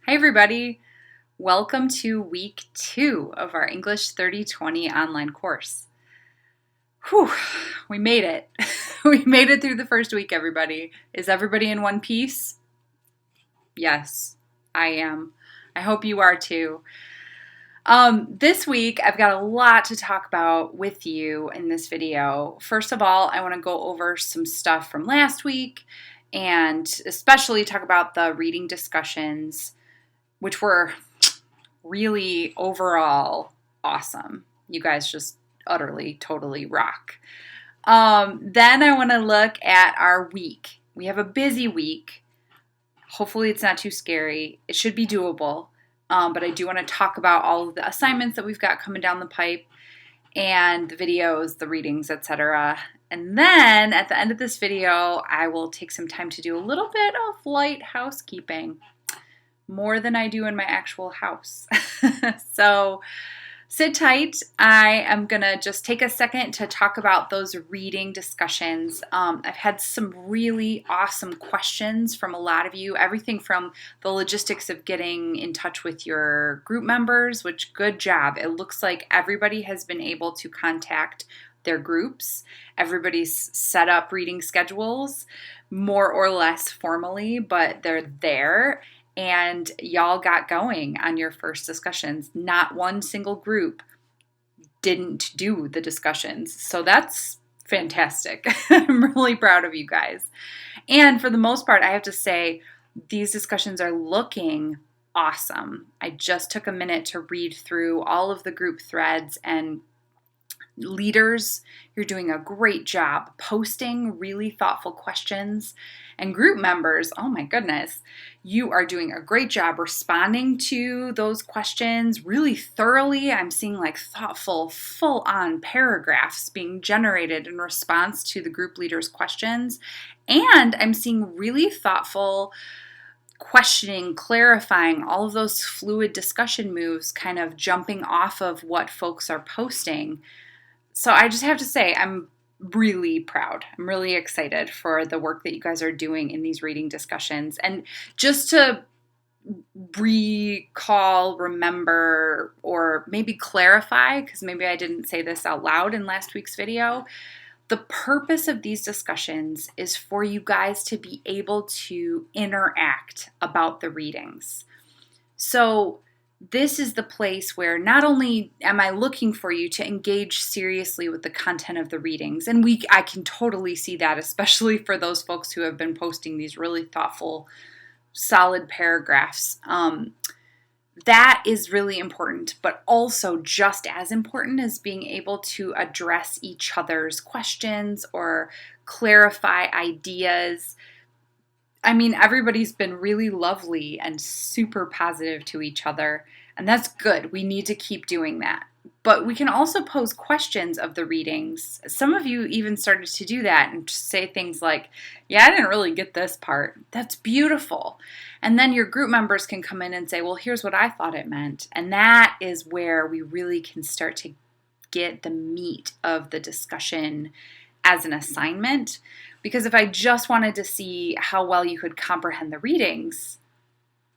Hi everybody, welcome to week 2 of our English 3020 online course. Whew, we made it. We made it through the first week, everybody. Is everybody in one piece? Yes, I am. I hope you are too. This week, I've got a lot to talk about with you in this video. First of all, I want to go over some stuff from last week and especially talk about the reading discussions, which were really overall awesome. You guys just utterly, totally rock. Then I want to look at our week. We have a busy week. Hopefully it's not too scary. It should be doable. But I do want to talk about all of the assignments that we've got coming down the pipe and the videos, the readings, etc. And then at the end of this video, I will take some time to do a little bit of light housekeeping. More than I do in my actual house. So sit tight. I am going to just take a second to talk about those reading discussions. I've had some really awesome questions from a lot of you. Everything from the logistics of getting in touch with your group members, which good job. It looks like everybody has been able to contact their groups. Everybody's set up reading schedules more or less formally, but they're there. And y'all got going on your first discussions. Not one single group didn't do the discussions. So that's fantastic. I'm really proud of you guys. And for the most part, I have to say, these discussions are looking awesome. I just took a minute to read through all of the group threads, and leaders, you're doing a great job posting really thoughtful questions. And group members, oh my goodness, you are doing a great job responding to those questions really thoroughly. I'm seeing like thoughtful, full-on paragraphs being generated in response to the group leaders' questions. And I'm seeing really thoughtful questioning, clarifying, all of those fluid discussion moves kind of jumping off of what folks are posting. So I just have to say, I'm really proud. I'm really excited for the work that you guys are doing in these reading discussions. And just to recall, remember, or maybe clarify, because maybe I didn't say this out loud in last week's video, the purpose of these discussions is for you guys to be able to interact about the readings. So this is the place where not only am I looking for you to engage seriously with the content of the readings, and I can totally see that, especially for those folks who have been posting these really thoughtful, solid paragraphs. That is really important, but also just as important is being able to address each other's questions or clarify ideas. I mean, everybody's been really lovely and super positive to each other, and that's good. We need to keep doing that. But we can also pose questions of the readings. Some of you even started to do that and say things like, yeah, I didn't really get this part. That's beautiful. And then your group members can come in and say, well, here's what I thought it meant. And that is where we really can start to get the meat of the discussion as an assignment. Because if I just wanted to see how well you could comprehend the readings,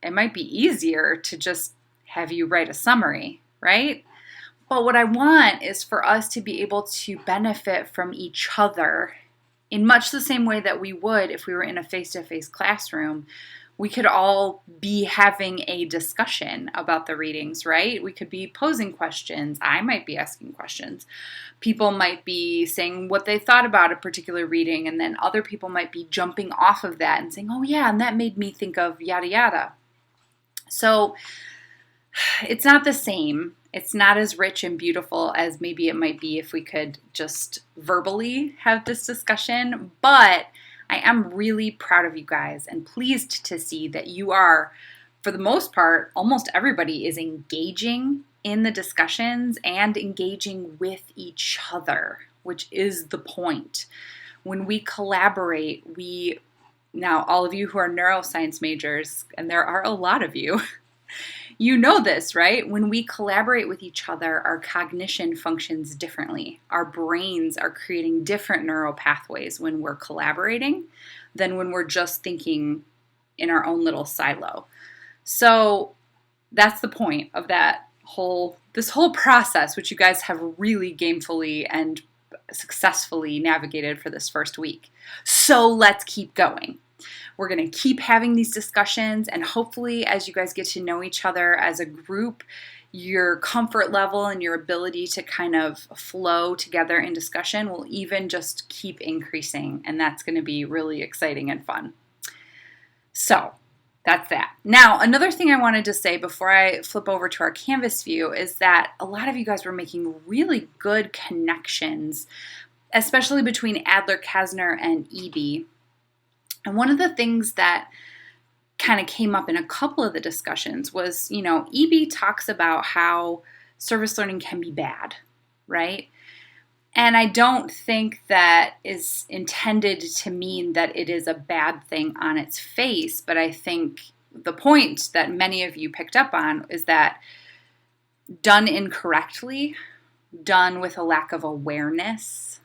it might be easier to just have you write a summary, right? But what I want is for us to be able to benefit from each other in much the same way that we would if we were in a face-to-face classroom. We could all be having a discussion about the readings, right? We could be posing questions. I might be asking questions. People might be saying what they thought about a particular reading, and then other people might be jumping off of that and saying, oh yeah, and that made me think of yada yada. So it's not the same. It's not as rich and beautiful as maybe it might be if we could just verbally have this discussion, but I am really proud of you guys and pleased to see that you are, for the most part, almost everybody is engaging in the discussions and engaging with each other, which is the point. When we collaborate, now all of you who are neuroscience majors, and there are a lot of you, you know this, right? When we collaborate with each other, our cognition functions differently. Our brains are creating different neural pathways when we're collaborating than when we're just thinking in our own little silo. So that's the point of this whole process, which you guys have really gamefully and successfully navigated for this first week. So let's keep going. We're going to keep having these discussions, and hopefully as you guys get to know each other as a group, your comfort level and your ability to kind of flow together in discussion will even just keep increasing, and that's going to be really exciting and fun. So that's that. Now, another thing I wanted to say before I flip over to our Canvas view is that a lot of you guys were making really good connections, especially between Adler-Kasner and EB. And one of the things that kind of came up in a couple of the discussions was, EB talks about how service learning can be bad, right? And I don't think that is intended to mean that it is a bad thing on its face, but I think the point that many of you picked up on is that done incorrectly, done with a lack of awareness,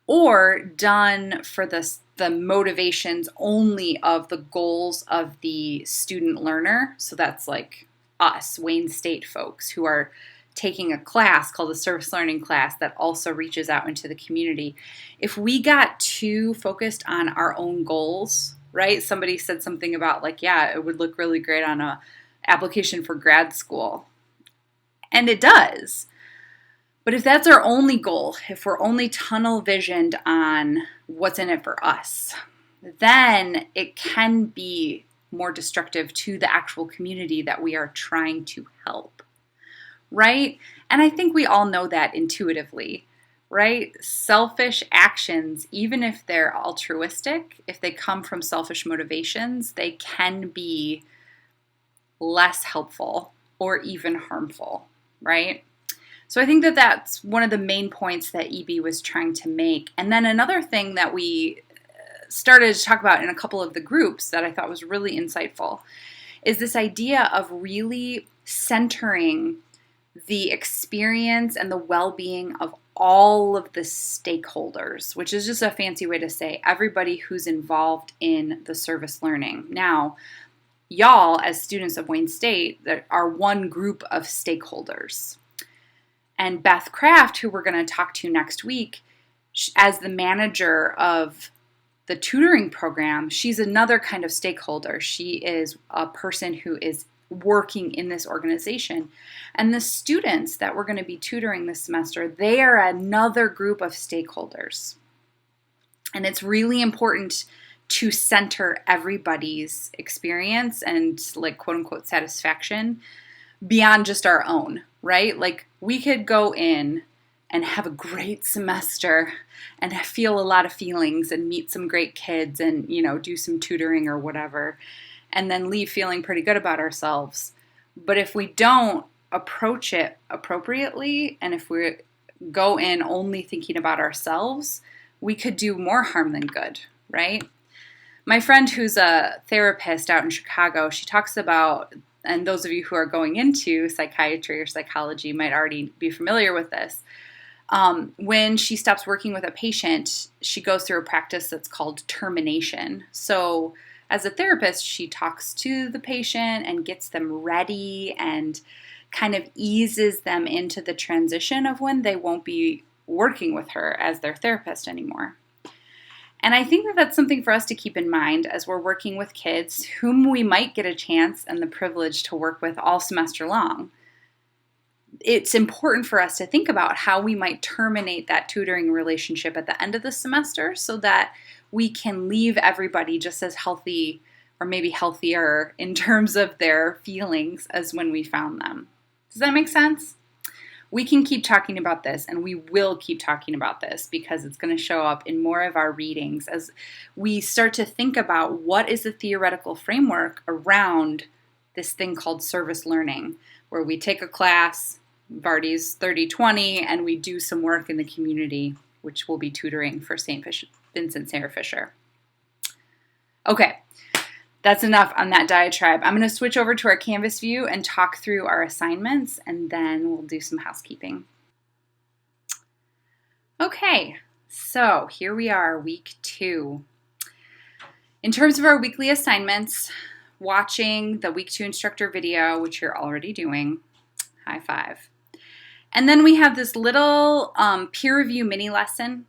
or done for the motivations only of the goals of the student learner. So that's like us, Wayne State folks, who are taking a class called the service learning class that also reaches out into the community. If we got too focused on our own goals, right? Somebody said something about it would look really great on a application for grad school. And it does. But if that's our only goal, if we're only tunnel visioned on what's in it for us, then it can be more destructive to the actual community that we are trying to help, right? And I think we all know that intuitively, right? Selfish actions, even if they're altruistic, if they come from selfish motivations, they can be less helpful or even harmful, right? So I think that that's one of the main points that EB was trying to make. And then another thing that we started to talk about in a couple of the groups that I thought was really insightful is this idea of really centering the experience and the well-being of all of the stakeholders, which is just a fancy way to say everybody who's involved in the service learning. Now, y'all, as students of Wayne State, are one group of stakeholders. And Beth Kraft, who we're going to talk to next week, as the manager of the tutoring program, she's another kind of stakeholder. She is a person who is working in this organization. And the students that we're going to be tutoring this semester, they are another group of stakeholders. And it's really important to center everybody's experience and quote unquote satisfaction beyond just our own, right? We could go in and have a great semester and feel a lot of feelings and meet some great kids and, do some tutoring or whatever, and then leave feeling pretty good about ourselves. But if we don't approach it appropriately, and if we go in only thinking about ourselves, we could do more harm than good, right? My friend who's a therapist out in Chicago, she talks about, and those of you who are going into psychiatry or psychology might already be familiar with this. When she stops working with a patient, she goes through a practice that's called termination. So as a therapist, she talks to the patient and gets them ready and kind of eases them into the transition of when they won't be working with her as their therapist anymore. And I think that that's something for us to keep in mind as we're working with kids whom we might get a chance and the privilege to work with all semester long. It's important for us to think about how we might terminate that tutoring relationship at the end of the semester so that we can leave everybody just as healthy or maybe healthier in terms of their feelings as when we found them. Does that make sense? We can keep talking about this, and we will keep talking about this because it's going to show up in more of our readings as we start to think about what is the theoretical framework around this thing called service learning, where we take a class, Vardy's 3020, and we do some work in the community, which will be tutoring for St. Vincent Sarah Fisher. Okay. That's enough on that diatribe. I'm going to switch over to our Canvas view and talk through our assignments, and then we'll do some housekeeping. Okay, so here we are, week 2. In terms of our weekly assignments, watching the week 2 instructor video, which you're already doing. High five. And then we have this little peer review mini lesson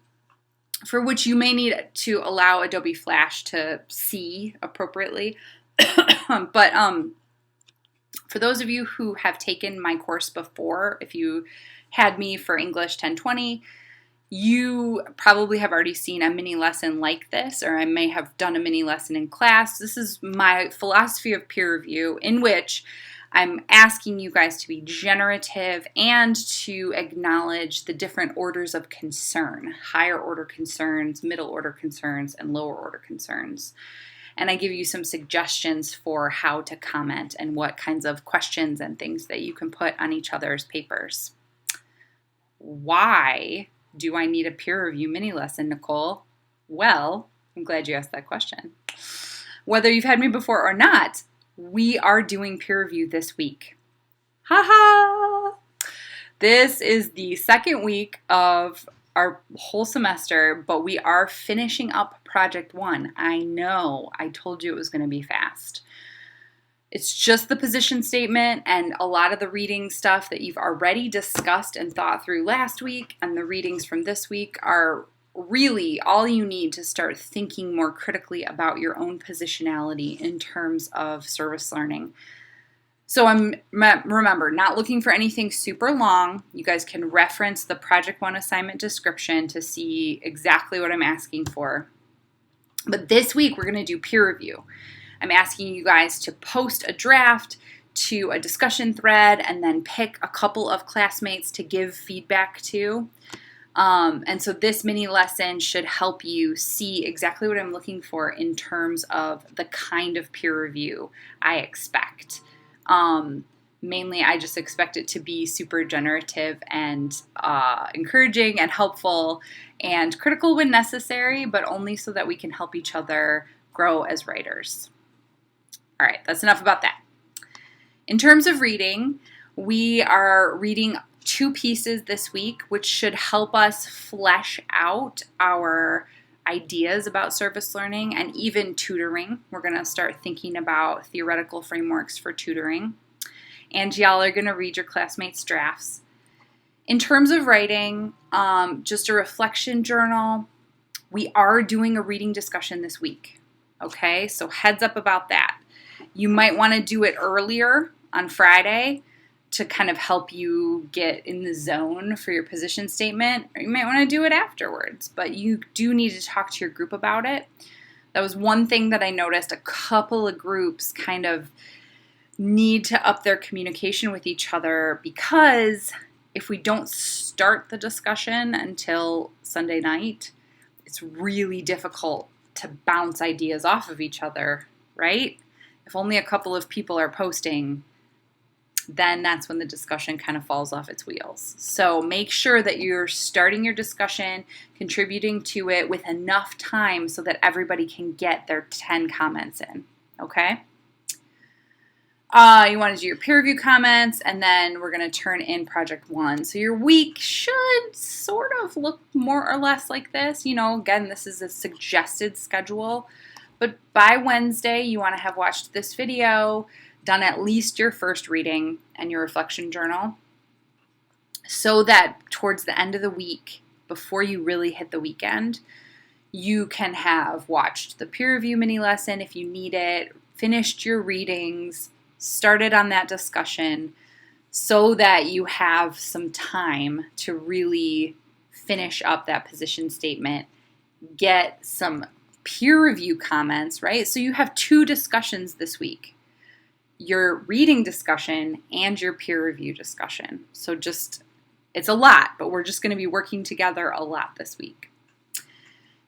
for which you may need to allow Adobe Flash to see appropriately. But for those of you who have taken my course before, if you had me for English 1020, you probably have already seen a mini lesson like this, or I may have done a mini lesson in class. This is my philosophy of peer review, in which I'm asking you guys to be generative and to acknowledge the different orders of concern, higher order concerns, middle order concerns, and lower order concerns. And I give you some suggestions for how to comment and what kinds of questions and things that you can put on each other's papers. Why do I need a peer review mini lesson, Nicole? Well, I'm glad you asked that question. Whether you've had me before or not, we are doing peer review this week. Ha! This is the second week of our whole semester, but we are finishing up Project 1. I know, I told you it was going to be fast. It's just the position statement and a lot of the reading stuff that you've already discussed and thought through last week, and the readings from this week are really all you need to start thinking more critically about your own positionality in terms of service learning. So remember, not looking for anything super long. You guys can reference the Project 1 assignment description to see exactly what I'm asking for. But this week, we're going to do peer review. I'm asking you guys to post a draft to a discussion thread and then pick a couple of classmates to give feedback to. And so this mini lesson should help you see exactly what I'm looking for in terms of the kind of peer review I expect. Mainly, I just expect it to be super generative and encouraging and helpful and critical when necessary, but only so that we can help each other grow as writers. All right, that's enough about that. In terms of reading, we are reading 2 pieces this week, which should help us flesh out our ideas about service learning and even tutoring. We're going to start thinking about theoretical frameworks for tutoring. And y'all are going to read your classmates' drafts. In terms of writing, just a reflection journal. We are doing a reading discussion this week. Okay, so heads up about that. You might want to do it earlier on Friday to kind of help you get in the zone for your position statement, or you might want to do it afterwards, but you do need to talk to your group about it. That was one thing that I noticed. A couple of groups kind of need to up their communication with each other, because if we don't start the discussion until Sunday night, it's really difficult to bounce ideas off of each other, right? If only a couple of people are posting, then that's when the discussion kind of falls off its wheels. So make sure that you're starting your discussion, contributing to it with enough time so that everybody can get their 10 comments in, okay? You want to do your peer review comments, and then we're going to turn in Project 1. So your week should sort of look more or less like this. You know, again, this is a suggested schedule, but by Wednesday, you want to have watched this video, done at least your first reading and your reflection journal, so that towards the end of the week, before you really hit the weekend, you can have watched the peer review mini lesson if you need it, finished your readings, started on that discussion, so that you have some time to really finish up that position statement, get some peer review comments, right? So you have 2 discussions this week. Your reading discussion and your peer review discussion. So it's a lot, but we're just going to be working together a lot this week.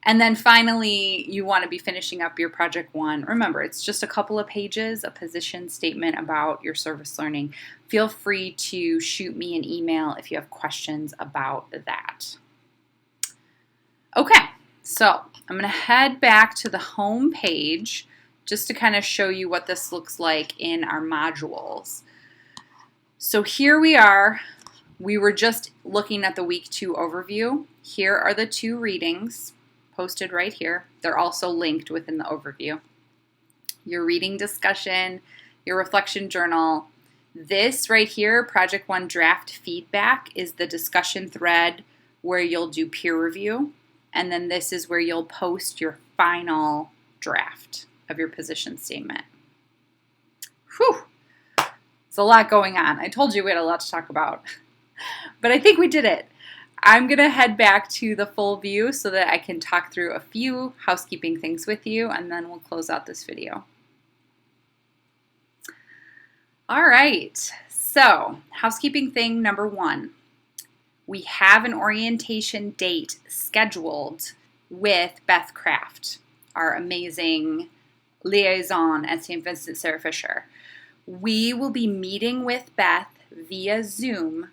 And then finally, you want to be finishing up your Project 1. Remember, it's just a couple of pages, a position statement about your service learning. Feel free to shoot me an email if you have questions about that. Okay, so I'm going to head back to the home page just to kind of show you what this looks like in our modules. So here we are. We were just looking at the Week 2 overview. Here are the 2 readings posted right here. They're also linked within the overview. your reading discussion, your reflection journal. This right here, Project 1 draft feedback, is the discussion thread where you'll do peer review. And then this is where you'll post your final draft of your position statement. Whew, it's a lot going on. I told you we had a lot to talk about, but I think we did it. I'm going to head back to the full view so that I can talk through a few housekeeping things with you, and then we'll close out this video. All right, so housekeeping thing number 1. We have an orientation date scheduled with Beth Kraft, our amazing liaison at St. Vincent Sarah Fisher. We will be meeting with Beth via Zoom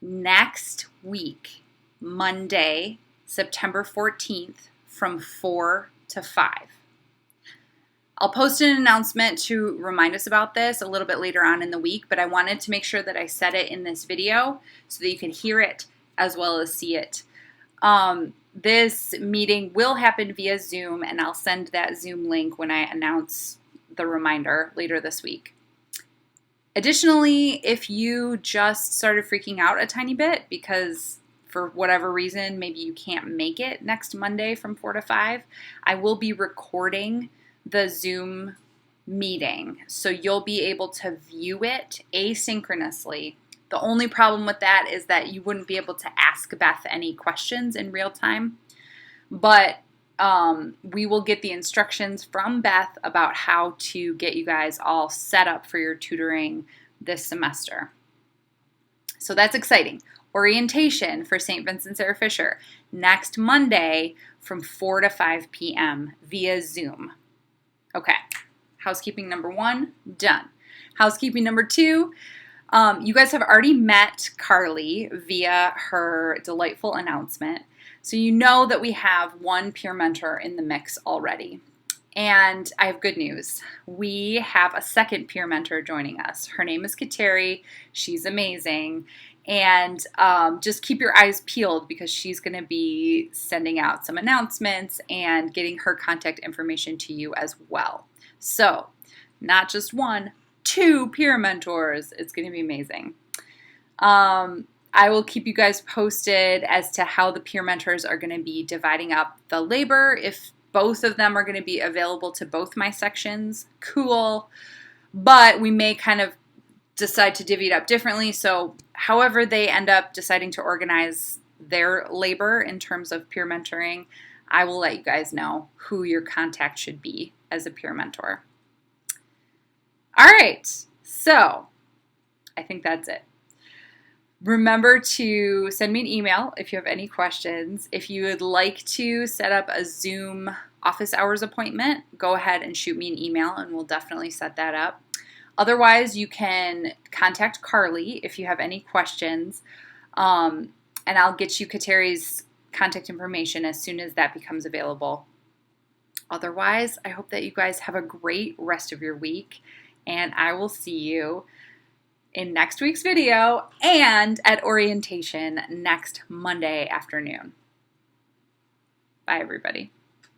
next week, Monday, September 14th, from 4 to 5. I'll post an announcement to remind us about this a little bit later on in the week, but I wanted to make sure that I said it in this video so that you can hear it as well as see it. This meeting will happen via Zoom, and I'll send that Zoom link when I announce the reminder later this week. Additionally, if you just started freaking out a tiny bit because for whatever reason, maybe you can't make it next Monday from 4 to 5, I will be recording the Zoom meeting, so you'll be able to view it asynchronously. The only problem with that is that you wouldn't be able to ask Beth any questions in real time, but we will get the instructions from Beth about how to get you guys all set up for your tutoring this semester. So that's exciting. Orientation for St. Vincent Sarah Fisher next Monday from 4 to 5 p.m. via Zoom. Okay, housekeeping number 1, done. Housekeeping number 2, you guys have already met Carly via her delightful announcement. So you know that we have one peer mentor in the mix already. And I have good news. We have a second peer mentor joining us. Her name is Kateri. She's amazing. And just keep your eyes peeled because she's going to be sending out some announcements and getting her contact information to you as well. So not just 1, 2 peer mentors. It's going to be amazing. I will keep you guys posted as to how the peer mentors are going to be dividing up the labor. If both of them are going to be available to both my sections, cool. But we may kind of decide to divvy it up differently. So however they end up deciding to organize their labor in terms of peer mentoring, I will let you guys know who your contact should be as a peer mentor. All right, so I think that's it. Remember to send me an email if you have any questions. If you would like to set up a Zoom office hours appointment, go ahead and shoot me an email and we'll definitely set that up. Otherwise, you can contact Carly if you have any questions, and I'll get you Kateri's contact information as soon as that becomes available. Otherwise, I hope that you guys have a great rest of your week, and I will see you in next week's video and at orientation next Monday afternoon. Bye, everybody.